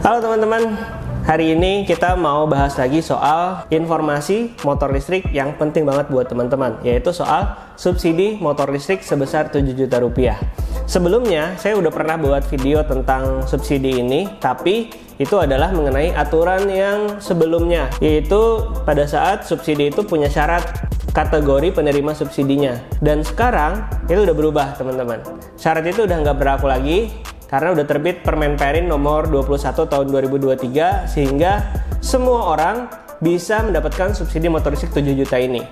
Halo teman-teman, hari ini kita mau bahas lagi soal informasi motor listrik yang penting banget buat teman-teman, yaitu soal subsidi motor listrik sebesar 7 juta rupiah. Sebelumnya saya udah pernah buat video tentang subsidi ini, tapi itu adalah mengenai aturan yang sebelumnya, yaitu pada saat subsidi itu punya syarat kategori penerima subsidinya. Dan sekarang itu udah berubah teman-teman. Syarat itu udah nggak berlaku lagi karena udah terbit Permen Perin nomor 21 tahun 2023, sehingga semua orang bisa mendapatkan subsidi motor listrik 7 juta ini.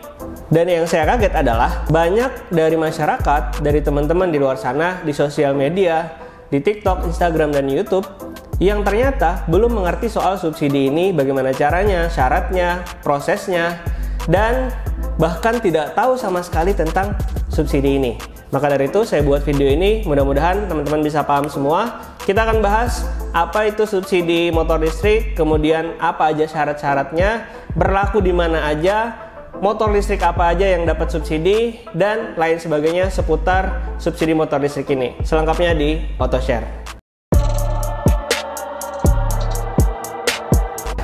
Dan yang saya kaget adalah banyak dari masyarakat, dari teman-teman di luar sana, di sosial media, di TikTok, Instagram, dan YouTube, yang ternyata belum mengerti soal subsidi ini, bagaimana caranya, syaratnya, prosesnya, dan bahkan tidak tahu sama sekali tentang subsidi ini. Maka dari itu saya buat video ini, mudah-mudahan teman-teman bisa paham semua. Kita akan bahas apa itu subsidi motor listrik, kemudian apa aja syarat-syaratnya, berlaku di mana aja, motor listrik apa aja yang dapat subsidi, dan lain sebagainya seputar subsidi motor listrik ini. Selengkapnya di AutoShare.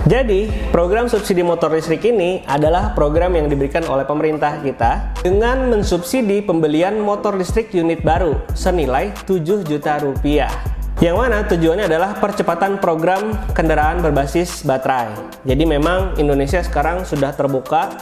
Jadi, program subsidi motor listrik ini adalah program yang diberikan oleh pemerintah kita dengan mensubsidi pembelian motor listrik unit baru senilai 7 juta rupiah. Yang mana tujuannya adalah percepatan program kendaraan berbasis baterai. Jadi memang Indonesia sekarang sudah terbuka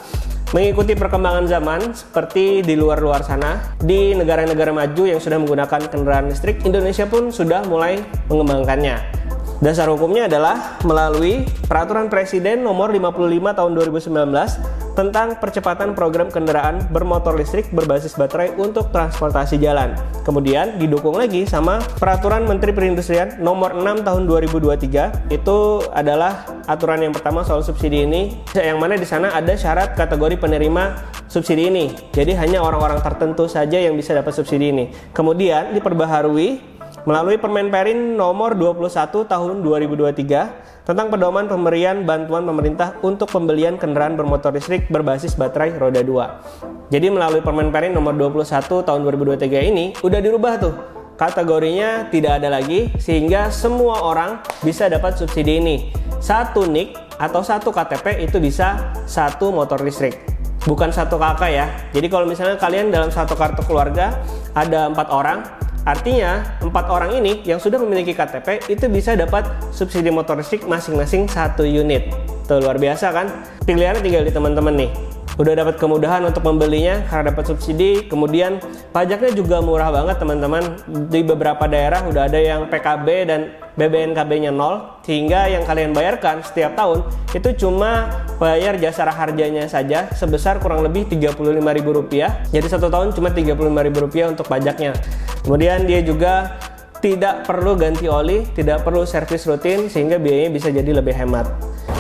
mengikuti perkembangan zaman seperti di luar sana. Di negara-negara maju yang sudah menggunakan kendaraan listrik, Indonesia pun sudah mulai mengembangkannya. Dasar hukumnya adalah melalui Peraturan Presiden nomor 55 tahun 2019 tentang percepatan program kendaraan bermotor listrik berbasis baterai untuk transportasi jalan. Kemudian didukung lagi sama Peraturan Menteri Perindustrian nomor 6 tahun 2023. Itu adalah aturan yang pertama soal subsidi ini, yang mana di sana ada syarat kategori penerima subsidi ini. Jadi hanya orang-orang tertentu saja yang bisa dapat subsidi ini. Kemudian diperbaharui melalui Permen Perin nomor 21 tahun 2023 tentang pedoman pemberian bantuan pemerintah untuk pembelian kendaraan bermotor listrik berbasis baterai roda 2. Jadi melalui Permen Perin nomor 21 tahun 2023 ini udah dirubah tuh. Kategorinya tidak ada lagi, sehingga semua orang bisa dapat subsidi ini. Satu NIK atau satu KTP itu bisa satu motor listrik. Bukan satu kakak ya. Jadi kalau misalnya kalian dalam satu kartu keluarga ada 4 orang, artinya 4 orang ini yang sudah memiliki KTP itu bisa dapat subsidi motor listrik masing-masing 1 unit. Tuh, luar biasa kan? Pilihannya tinggal di teman-teman nih. Udah dapat kemudahan untuk membelinya karena dapat subsidi. Kemudian pajaknya juga murah banget teman-teman. Di beberapa daerah udah ada yang PKB dan BBNKB-nya 0, sehingga yang kalian bayarkan setiap tahun itu cuma bayar jasa harjanya saja sebesar kurang lebih Rp35.000. Jadi 1 tahun cuma Rp35.000 untuk pajaknya. Kemudian dia juga tidak perlu ganti oli, tidak perlu servis rutin, sehingga biayanya bisa jadi lebih hemat.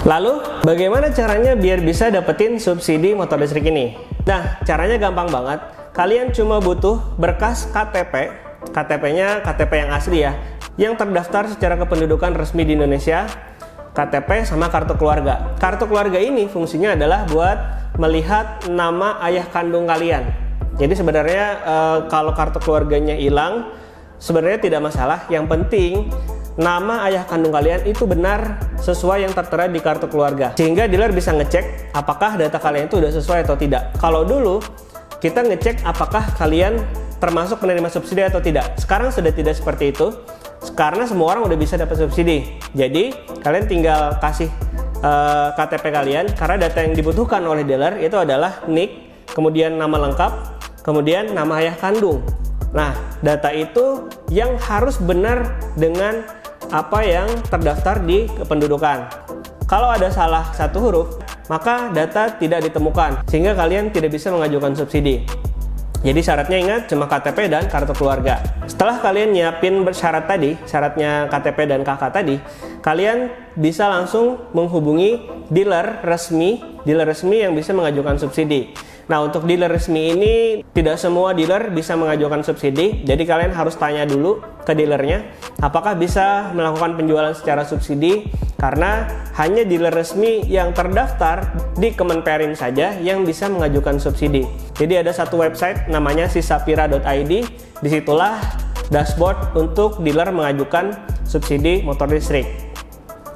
Lalu, bagaimana caranya biar bisa dapetin subsidi motor listrik ini? Nah, caranya gampang banget. Kalian cuma butuh berkas KTP, KTP-nya KTP yang asli ya, yang terdaftar secara kependudukan resmi di Indonesia, KTP sama kartu keluarga. Kartu keluarga ini fungsinya adalah buat melihat nama ayah kandung kalian. Jadi sebenarnya kalau kartu keluarganya hilang, sebenarnya tidak masalah. Yang penting nama ayah kandung kalian itu benar sesuai yang tertera di kartu keluarga, sehingga dealer bisa ngecek apakah data kalian itu udah sesuai atau tidak. Kalau dulu kita ngecek apakah kalian termasuk penerima subsidi atau tidak. Sekarang sudah tidak seperti itu, karena semua orang udah bisa dapat subsidi. Jadi kalian tinggal kasih KTP kalian, karena data yang dibutuhkan oleh dealer itu adalah NIK, kemudian nama lengkap, kemudian nama ayah kandung. Nah, data itu yang harus benar dengan apa yang terdaftar di kependudukan. Kalau ada salah satu huruf, maka data tidak ditemukan, sehingga kalian tidak bisa mengajukan subsidi. Jadi syaratnya ingat cuma KTP dan kartu keluarga. Setelah kalian nyiapin syarat tadi, syaratnya KTP dan KK tadi, kalian bisa langsung menghubungi dealer resmi yang bisa mengajukan subsidi. Nah, untuk dealer resmi ini tidak semua dealer bisa mengajukan subsidi. Jadi kalian harus tanya dulu ke dealernya apakah bisa melakukan penjualan secara subsidi, karena hanya dealer resmi yang terdaftar di Kemenperin saja yang bisa mengajukan subsidi. Jadi ada satu website namanya sisapira.id. Disitulah dashboard untuk dealer mengajukan subsidi motor listrik.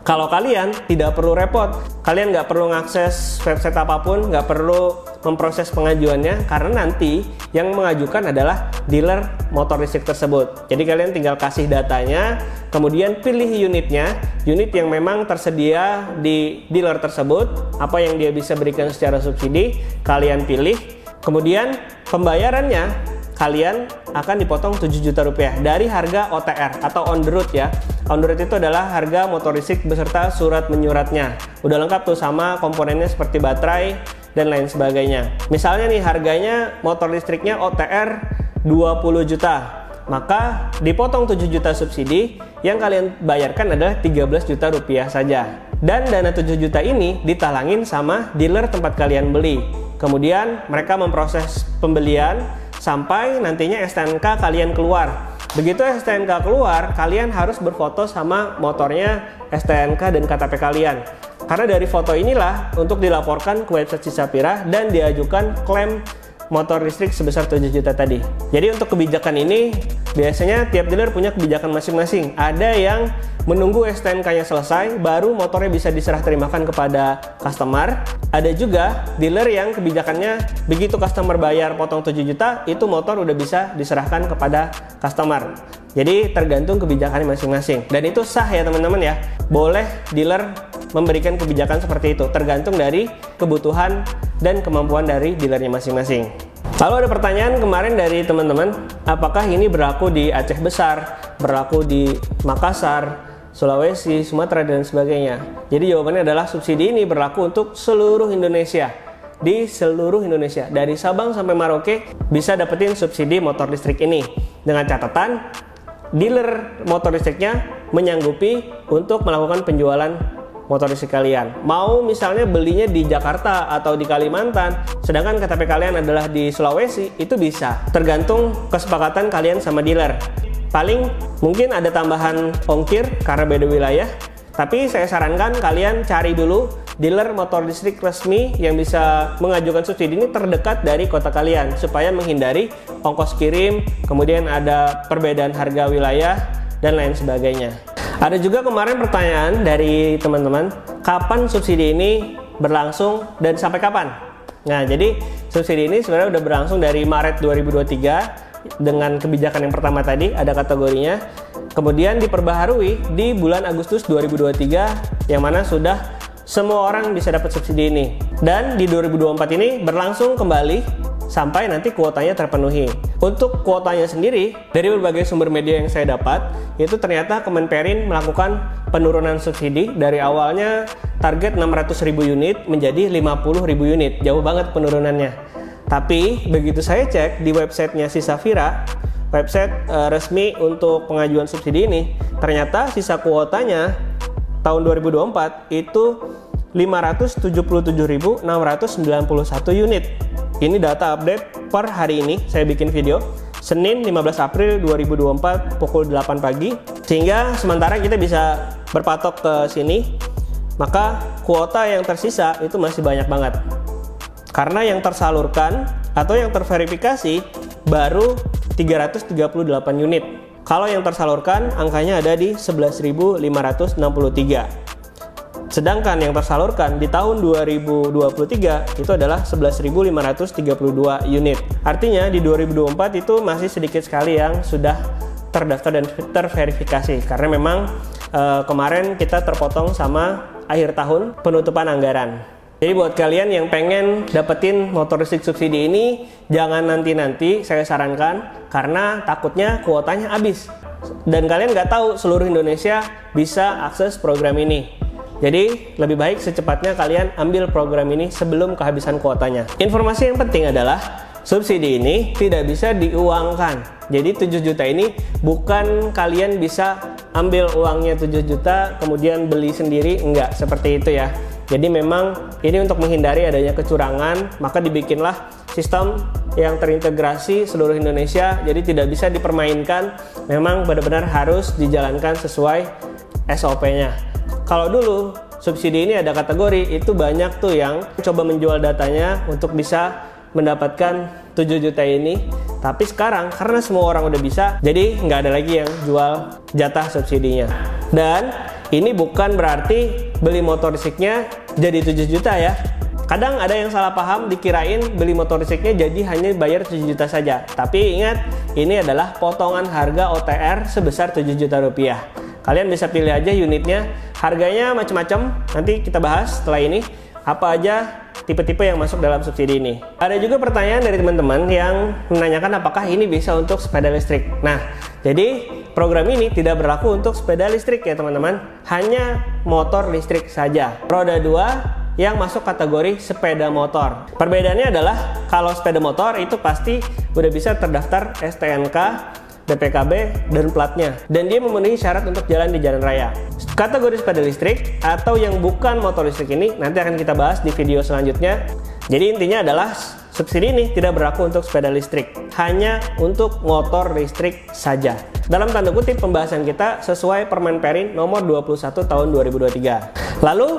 Kalau kalian tidak perlu repot, kalian nggak perlu mengakses website apapun, nggak perlu memproses pengajuannya, karena nanti yang mengajukan adalah dealer motor listrik tersebut. Jadi kalian tinggal kasih datanya, kemudian pilih unitnya, unit yang memang tersedia di dealer tersebut, apa yang dia bisa berikan secara subsidi, kalian pilih. Kemudian pembayarannya, kalian akan dipotong 7 juta rupiah dari harga OTR atau on the road ya. On the road itu adalah harga motor listrik beserta surat menyuratnya. Udah lengkap tuh sama komponennya seperti baterai dan lain sebagainya. Misalnya nih harganya motor listriknya OTR 20 juta. Maka dipotong 7 juta subsidi, yang kalian bayarkan adalah 13 juta rupiah saja. Dan dana 7 juta ini ditalangin sama dealer tempat kalian beli. Kemudian mereka memproses pembelian sampai nantinya STNK kalian keluar. Begitu STNK keluar, kalian harus berfoto sama motornya, STNK dan KTP kalian. Karena dari foto inilah untuk dilaporkan ke website Sisapira dan diajukan klaim motor listrik sebesar 7 juta tadi. Jadi untuk kebijakan ini biasanya tiap dealer punya kebijakan masing-masing. Ada yang menunggu STNK-nya selesai baru motornya bisa diserah terimakan kepada customer. Ada juga dealer yang kebijakannya begitu customer bayar potong 7 juta, itu motor udah bisa diserahkan kepada customer. Jadi tergantung kebijakannya masing-masing. Dan itu sah ya teman-teman ya. Boleh dealer memberikan kebijakan seperti itu, tergantung dari kebutuhan dan kemampuan dari dealernya masing-masing. Lalu ada pertanyaan kemarin dari teman-teman, apakah ini berlaku di Aceh Besar, berlaku di Makassar, Sulawesi, Sumatera, dan sebagainya? Jadi jawabannya adalah subsidi ini berlaku untuk seluruh Indonesia. Di seluruh Indonesia, dari Sabang sampai Merauke bisa dapetin subsidi motor listrik ini. Dengan catatan, dealer motor listriknya menyanggupi untuk melakukan penjualan motor listrik kalian. Mau misalnya belinya di Jakarta atau di Kalimantan, sedangkan KTP kalian adalah di Sulawesi, itu bisa. Tergantung kesepakatan kalian sama dealer. Paling mungkin ada tambahan ongkir karena beda wilayah, tapi saya sarankan kalian cari dulu dealer motor listrik resmi yang bisa mengajukan subsidi ini terdekat dari kota kalian, supaya menghindari ongkos kirim, kemudian ada perbedaan harga wilayah, dan lain sebagainya. Ada juga kemarin pertanyaan dari teman-teman, kapan subsidi ini berlangsung dan sampai kapan? Nah, jadi subsidi ini sebenarnya udah berlangsung dari Maret 2023 dengan kebijakan yang pertama tadi, ada kategorinya. Kemudian diperbaharui di bulan Agustus 2023, yang mana sudah semua orang bisa dapat subsidi ini. Dan di 2024 ini berlangsung kembali sampai nanti kuotanya terpenuhi. Untuk kuotanya sendiri, dari berbagai sumber media yang saya dapat, itu ternyata Kemenperin melakukan penurunan subsidi dari awalnya target 600.000 unit menjadi 50.000 unit. Jauh banget penurunannya. Tapi begitu saya cek di websitenya Sisapira, website resmi untuk pengajuan subsidi ini, ternyata sisa kuotanya tahun 2024 itu 577.691 unit. Ini data update per hari ini, saya bikin video Senin 15 April 2024 pukul 8 pagi. Sehingga sementara kita bisa berpatok ke sini, maka kuota yang tersisa itu masih banyak banget. Karena yang tersalurkan atau yang terverifikasi baru 338 unit. Kalau yang tersalurkan angkanya ada di 11.563. Sedangkan yang tersalurkan di tahun 2023 itu adalah 11.532 unit. Artinya di 2024 itu masih sedikit sekali yang sudah terdaftar dan terverifikasi. Karena memang kemarin kita terpotong sama akhir tahun penutupan anggaran. Jadi buat kalian yang pengen dapetin motor listrik subsidi ini, jangan nanti-nanti, saya sarankan, karena takutnya kuotanya habis. Dan kalian nggak tahu seluruh Indonesia bisa akses program ini. Jadi lebih baik secepatnya kalian ambil program ini sebelum kehabisan kuotanya. Informasi yang penting adalah subsidi ini tidak bisa diuangkan. Jadi 7 juta ini bukan kalian bisa ambil uangnya 7 juta kemudian beli sendiri, enggak seperti itu ya. Jadi memang ini untuk menghindari adanya kecurangan, maka dibikinlah sistem yang terintegrasi seluruh Indonesia. Jadi tidak bisa dipermainkan, memang benar-benar harus dijalankan sesuai SOP-nya. Kalau dulu subsidi ini ada kategori, itu banyak tuh yang coba menjual datanya untuk bisa mendapatkan 7 juta ini. Tapi sekarang karena semua orang udah bisa, jadi nggak ada lagi yang jual jatah subsidinya. Dan ini bukan berarti beli motor listriknya jadi 7 juta ya. Kadang ada yang salah paham, dikirain beli motor listriknya jadi hanya bayar 7 juta saja. Tapi ingat, ini adalah potongan harga OTR sebesar 7 juta rupiah. Kalian bisa pilih aja unitnya, harganya macam-macam. Nanti kita bahas setelah ini apa aja tipe-tipe yang masuk dalam subsidi ini. Ada juga pertanyaan dari teman-teman yang menanyakan apakah ini bisa untuk sepeda listrik. Nah, jadi program ini tidak berlaku untuk sepeda listrik ya teman-teman, hanya motor listrik saja. Roda 2 yang masuk kategori sepeda motor. Perbedaannya adalah kalau sepeda motor itu pasti udah bisa terdaftar STNK, BPKB, dan platnya, dan dia memenuhi syarat untuk jalan di jalan raya. Kategori sepeda listrik atau yang bukan motor listrik ini nanti akan kita bahas di video selanjutnya. Jadi intinya adalah subsidi ini tidak berlaku untuk sepeda listrik, hanya untuk motor listrik saja. Dalam tanda kutip pembahasan kita sesuai Permen Perin nomor 21 tahun 2023. Lalu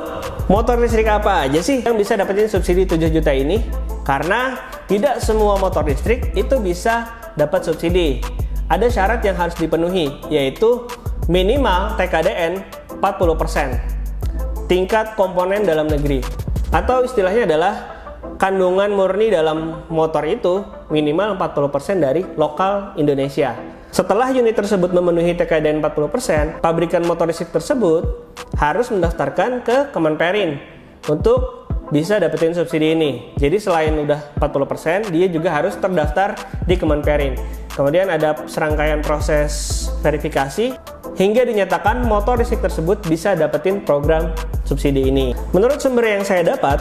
motor listrik apa aja sih yang bisa dapetin subsidi 7 juta ini? Karena tidak semua motor listrik itu bisa dapat subsidi. Ada syarat yang harus dipenuhi, yaitu minimal TKDN 40%, tingkat komponen dalam negeri, atau istilahnya adalah kandungan murni dalam motor itu minimal 40% dari lokal Indonesia. Setelah unit tersebut memenuhi TKDN 40%, pabrikan motor listrik tersebut harus mendaftarkan ke Kemenperin untuk bisa dapetin subsidi ini. Jadi selain udah 40%, dia juga harus terdaftar di Kemenperin. Kemudian ada serangkaian proses verifikasi hingga dinyatakan motor listrik tersebut bisa dapetin program subsidi ini. Menurut sumber yang saya dapat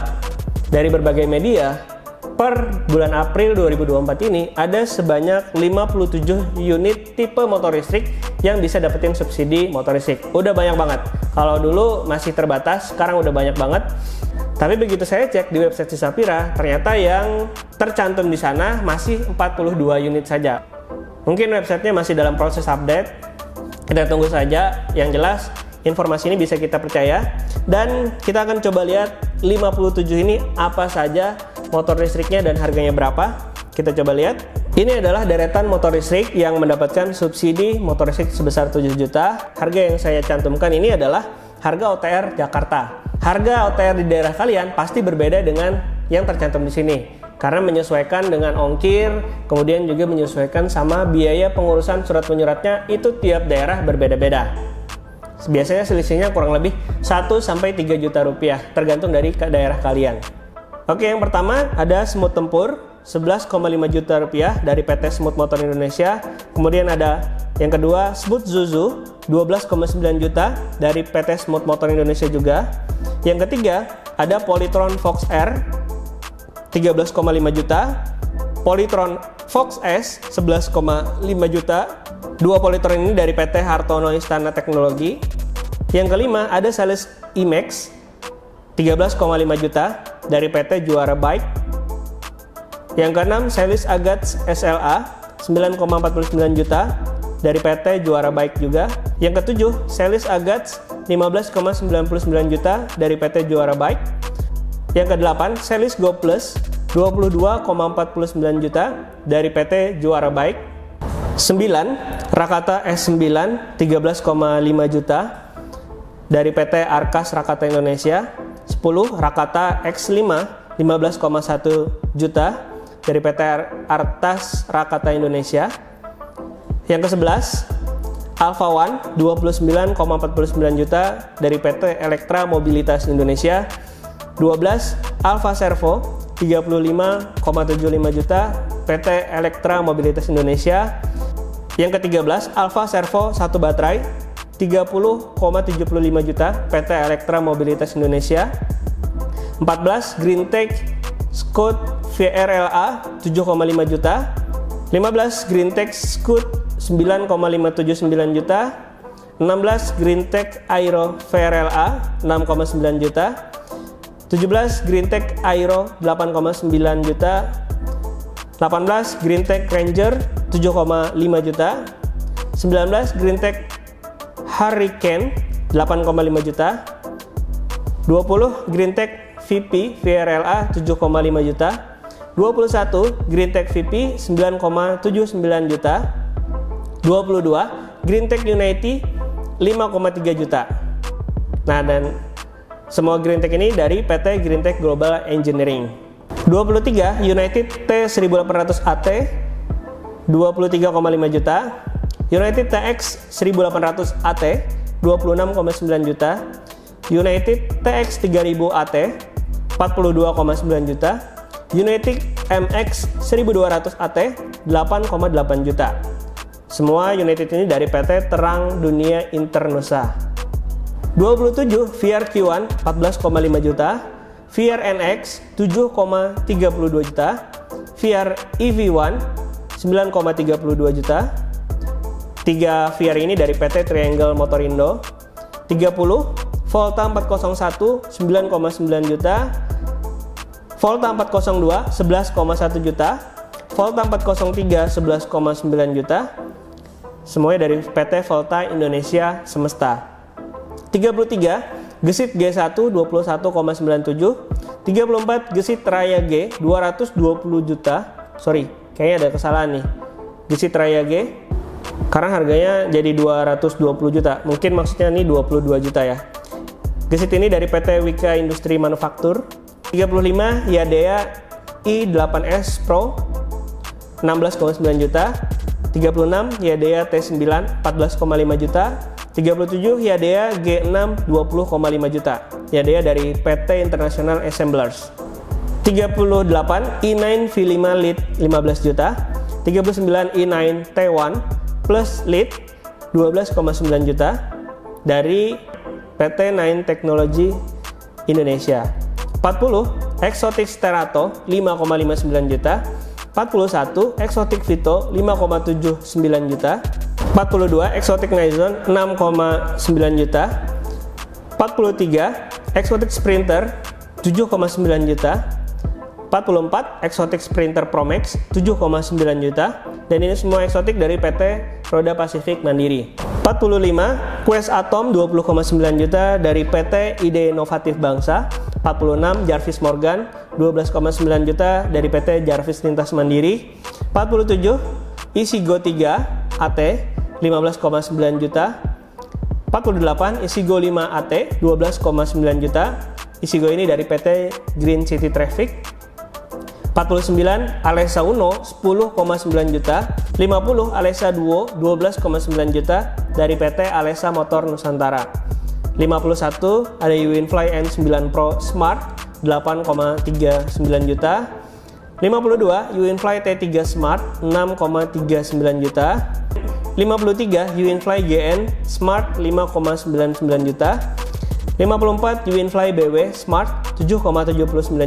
dari berbagai media, per bulan April 2024 ini ada sebanyak 57 unit tipe motor listrik yang bisa dapetin subsidi motor listrik. Udah banyak banget. Kalau dulu masih terbatas, sekarang udah banyak banget. Tapi begitu saya cek di website Sisapira, ternyata yang tercantum di sana masih 42 unit saja. Mungkin websitenya masih dalam proses update. Kita tunggu saja. Yang jelas informasi ini bisa kita percaya. Dan kita akan coba lihat 57 ini apa saja motor listriknya dan harganya berapa. Kita coba lihat. Ini adalah deretan motor listrik yang mendapatkan subsidi motor listrik sebesar 7 juta. Harga yang saya cantumkan ini adalah harga OTR Jakarta. Harga OTR di daerah kalian pasti berbeda dengan yang tercantum di sini. Karena menyesuaikan dengan ongkir, kemudian juga menyesuaikan sama biaya pengurusan surat menyuratnya, itu tiap daerah berbeda-beda. Biasanya selisihnya kurang lebih 1-3 juta rupiah, tergantung dari daerah kalian. Oke, yang pertama ada Smooth Tempur 11,5 juta rupiah dari PT Smooth Motor Indonesia. Kemudian ada yang kedua Smooth Zuzu 12,9 juta dari PT Smooth Motor Indonesia juga. Yang ketiga ada Polytron Fox R 13,5 juta, Polytron Fox S 11,5 juta. Dua Polytron ini dari PT Hartono Istana Teknologi. Yang kelima ada Salis IMAX 13,5 juta dari PT Juara Bike. Yang keenam Salis Agats SLA 9,49 juta dari PT Juara Bike juga. Yang ketujuh Salis Agats 15,99 juta dari PT Juara Bike. Yang kedelapan Salis Go Plus 22,49 juta dari PT Juara Bike. 9 Rakata S9 13,5 juta dari PT Arkas Rakata Indonesia. 10 Rakata X5 15,1 juta dari PT Artas Rakata Indonesia. Yang ke-11 Alpha One 29,49 juta dari PT Elektra Mobilitas Indonesia. 12 Alpha Servo 35,75 juta PT Elektra Mobilitas Indonesia. Yang ke-13 Alpha Servo 1 baterai 30,75 juta PT Elektra Mobilitas Indonesia. 14 Greentech Scoot VRLA 7,5 juta. 15 Greentech Scoot 9,579 juta. 16 Greentech Aero VRLA 6,9 juta. 17 Greentech Aero 8,9 juta. 18 Greentech Ranger 7,5 juta. 19 Greentech Hurricane 8,5 juta. 20 Greentech VP VRLA 7,5 juta. 21 Greentech VP 9,79 juta. 22 Greentech Unity 5,3 juta. Nah, dan semua green tech ini dari PT Green Tech Global Engineering. 23 United T1800 AT 23,5 juta. United TX 1800 AT 26,9 juta. United TX 3000 AT 42,9 juta. United MX 1200 AT 8,8 juta. Semua United ini dari PT Terang Dunia Internusa. 27 VR Q1 14,5 juta. VR NX 7,32 juta. VR EV1 9,32 juta. 3 VR ini dari PT Triangle Motorindo. 30 Volta 401 9,9 juta. Volta 402 11,1 juta. Volta 403 11,9 juta. Semuanya dari PT Volta Indonesia Semesta. 33 Gesit G1 21,97. 34 Gesit Raya G 220 juta. Sorry, kayaknya ada kesalahan nih. Gesit Raya G karena harganya jadi 220 juta. Mungkin maksudnya nih 22 juta ya. Gesit ini dari PT Wika Industri Manufaktur. 35 Yadea i8S Pro 16,9 juta. 36 Yadea T9 14,5 juta. 37 Yadea G6 20,5 juta. Yadea dari PT International Assemblers. 38 i9 V5 Lite 15 juta. 39 i9 T1 Plus Lite 12,9 juta dari PT Nine Technology Indonesia. 40 Exotic Sterato 5,59 juta. 41 Exotic Vito 5,79 juta. 42 Exotic Nizon 6,9 juta. 43 Exotic Sprinter 7,9 juta. 44 Exotic Sprinter Pro Max 7,9 juta. Dan ini semua eksotik dari PT Roda Pasifik Mandiri. 45 Quest Atom 20,9 juta dari PT Ide Inovatif Bangsa. 46 Jarvis Morgan 12,9 juta dari PT Jarvis Lintas Mandiri. 47 Isigo 3 AT 15,9 juta. 48 Isigo 5 AT 12,9 juta. Isigo ini dari PT Green City Traffic. 49 Alessa Uno 10,9 juta. 50 Alessa Duo 12,9 juta dari PT Alessa Motor Nusantara. 51 ada Uinfly N9 Pro Smart 8,39 juta. 52 Uinfly T3 Smart 6,39 juta. 53 Uinfly GN Smart 5,99 juta. 54 Uinfly BW Smart 7,79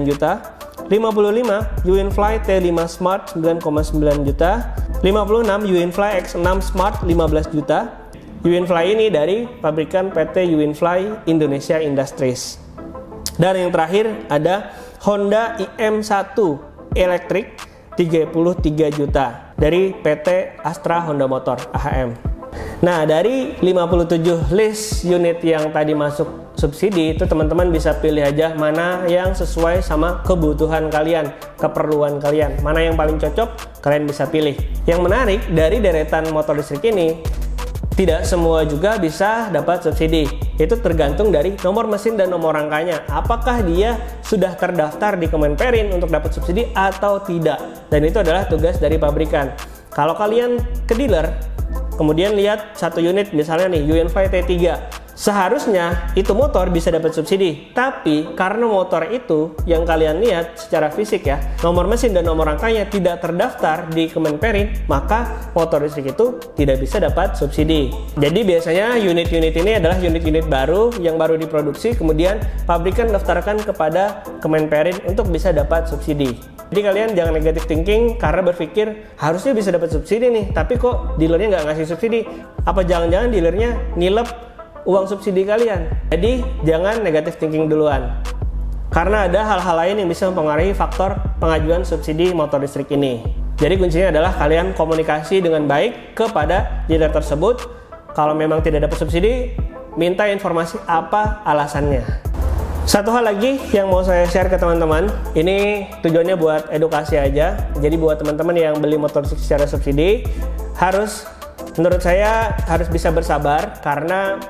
juta. 55 Uinfly T5 Smart 9,9 juta. 56 Uinfly X6 Smart 15 juta. Uinfly ini dari pabrikan PT Uinfly Indonesia Industries. Dan yang terakhir ada Honda IM1 Electric 33 juta dari PT Astra Honda Motor AHM. Nah, dari 57 list unit yang tadi masuk subsidi itu teman-teman bisa pilih aja mana yang sesuai sama kebutuhan kalian, keperluan kalian, mana yang paling cocok kalian bisa pilih. Yang menarik dari deretan motor listrik ini, tidak semua juga bisa dapat subsidi. Itu tergantung dari nomor mesin dan nomor rangkanya. Apakah dia sudah terdaftar di Kemenperin untuk dapat subsidi atau tidak. Dan itu adalah tugas dari pabrikan. Kalau kalian ke dealer, kemudian lihat satu unit misalnya nih Uinfly T3, seharusnya itu motor bisa dapat subsidi, tapi karena motor itu yang kalian lihat secara fisik ya, nomor mesin dan nomor rangkanya tidak terdaftar di Kemenperin, maka motor listrik itu tidak bisa dapat subsidi. Jadi biasanya unit-unit ini adalah unit-unit baru yang baru diproduksi, kemudian pabrikan daftarkan kepada Kemenperin untuk bisa dapat subsidi. Jadi kalian jangan negative thinking karena berpikir harusnya bisa dapat subsidi nih, tapi kok dealernya nggak ngasih subsidi. Apa jangan-jangan dealernya nilep uang subsidi kalian? Jadi jangan negative thinking duluan. Karena ada hal-hal lain yang bisa mempengaruhi faktor pengajuan subsidi motor listrik ini. Jadi kuncinya adalah kalian komunikasi dengan baik kepada dealer tersebut. Kalau memang tidak dapat subsidi, minta informasi apa alasannya. Satu hal lagi yang mau saya share ke teman-teman, ini tujuannya buat edukasi aja. Jadi buat teman-teman yang beli motor listrik secara subsidi, menurut saya harus bisa bersabar karena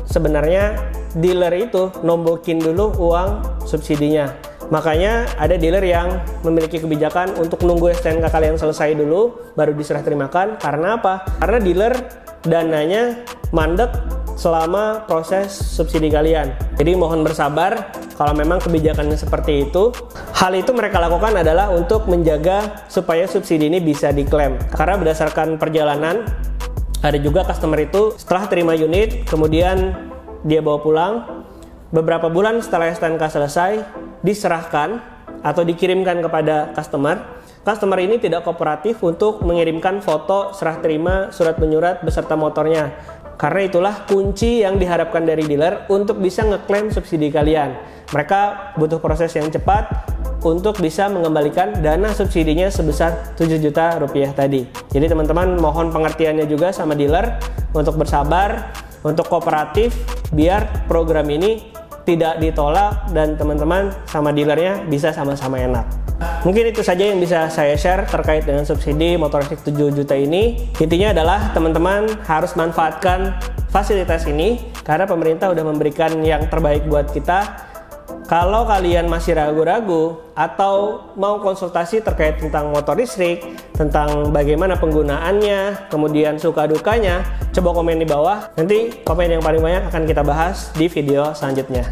sebenarnya dealer itu nombokin dulu uang subsidinya. Makanya ada dealer yang memiliki kebijakan untuk nunggu STNK kalian selesai dulu baru diserah terimakan. Karena apa? Karena dealer dananya mandek selama proses subsidi kalian. Jadi mohon bersabar kalau memang kebijakannya seperti itu. Hal itu mereka lakukan adalah untuk menjaga supaya subsidi ini bisa diklaim. Karena berdasarkan perjalanan, ada juga customer itu setelah terima unit, kemudian dia bawa pulang, beberapa bulan setelah STNK selesai, diserahkan atau dikirimkan kepada customer. Customer ini tidak kooperatif untuk mengirimkan foto serah terima surat menyurat beserta motornya. Karena itulah kunci yang diharapkan dari dealer untuk bisa ngeklaim subsidi kalian. Mereka butuh proses yang cepat untuk bisa mengembalikan dana subsidinya sebesar 7 juta rupiah tadi. Jadi teman-teman mohon pengertiannya juga sama dealer untuk bersabar, untuk kooperatif biar program ini tidak ditolak dan teman-teman sama dealernya bisa sama-sama enak. Mungkin itu saja yang bisa saya share terkait dengan subsidi motor listrik 7 juta ini. Intinya adalah teman-teman harus manfaatkan fasilitas ini karena pemerintah udah memberikan yang terbaik buat kita. Kalau kalian masih ragu-ragu atau mau konsultasi terkait tentang motor listrik, tentang bagaimana penggunaannya, kemudian suka dukanya, coba komen di bawah. Nanti komen yang paling banyak akan kita bahas di video selanjutnya.